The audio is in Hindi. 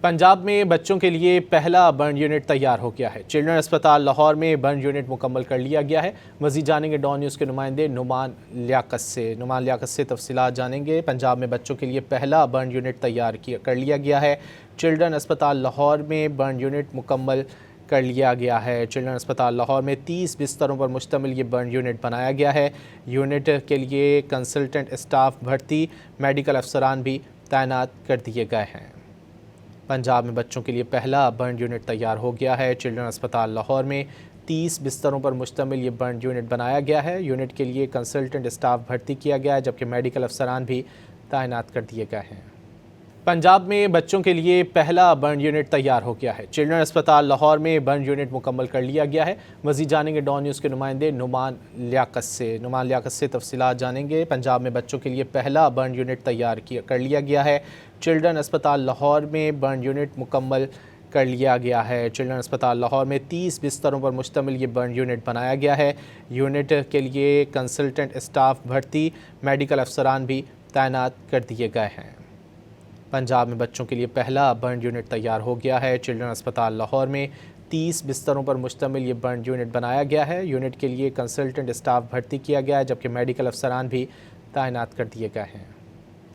पंजाब में बच्चों के लिए पहला बर्न यूनिट तैयार हो गया है। चिल्ड्रन अस्पताल लाहौर में बर्न यूनिट मुकम्मल कर लिया गया है। मज़ीद जानेंगे डॉन न्यूज़ के नुमाइंदे नुमान लियाकत से तफसीलात जानेंगे। पंजाब में बच्चों के लिए पहला बर्न यूनिट तैयार कर लिया गया है। चिल्ड्रन अस्पताल लाहौर में बर्न यूनिट मुकम्मल कर लिया गया है। चिल्ड्रन अस्पताल लाहौर में 30 बिस्तरों पर मुश्तमिल ये बर्न यूनिट बनाया गया है। यूनिट के लिए कंसल्टेंट स्टाफ भर्ती, मेडिकल अफसरान भी तैनात कर दिए गए हैं। पंजाब में बच्चों के लिए पहला बर्न यूनिट तैयार हो गया है। चिल्ड्रन अस्पताल लाहौर में 30 बिस्तरों पर मुश्तमिल ये बर्न यूनिट बनाया गया है। यूनिट के लिए कंसल्टेंट स्टाफ भर्ती किया गया है, जबकि मेडिकल अफसरान भी तैनात कर दिए गए हैं। पंजाब में बच्चों के लिए पहला बर्न यूनिट तैयार हो गया है। चिल्ड्रन अस्पताल लाहौर में बर्न यूनिट मुकम्मल कर लिया गया है। मज़ीद जानेंगे डॉन न्यूज़ के नुमाइंदे नुमान लियाकत से तफसीलात जानेंगे। पंजाब में बच्चों के लिए पहला बर्न यूनिट तैयार कर लिया गया है। चिल्ड्रन अस्पताल लाहौर में बर्न यूनिट मुकम्मल कर लिया गया है। चिल्ड्रन अस्पताल लाहौर में 30 बिस्तरों पर मुश्तमिल ये बर्न यूनिट बनाया गया है। यूनिट के लिए कंसल्टेंट स्टाफ भर्ती, मेडिकल अफसरान भी तैनात कर दिए गए हैं। पंजाब में बच्चों के लिए पहला बर्न यूनिट तैयार हो गया है। चिल्ड्रन अस्पताल लाहौर में 30 बिस्तरों पर मुश्तमिल ये बर्न यूनिट बनाया गया है। यूनिट के लिए कंसल्टेंट स्टाफ भर्ती किया गया है, जबकि मेडिकल अफसरान भी तैनात कर दिए गए हैं।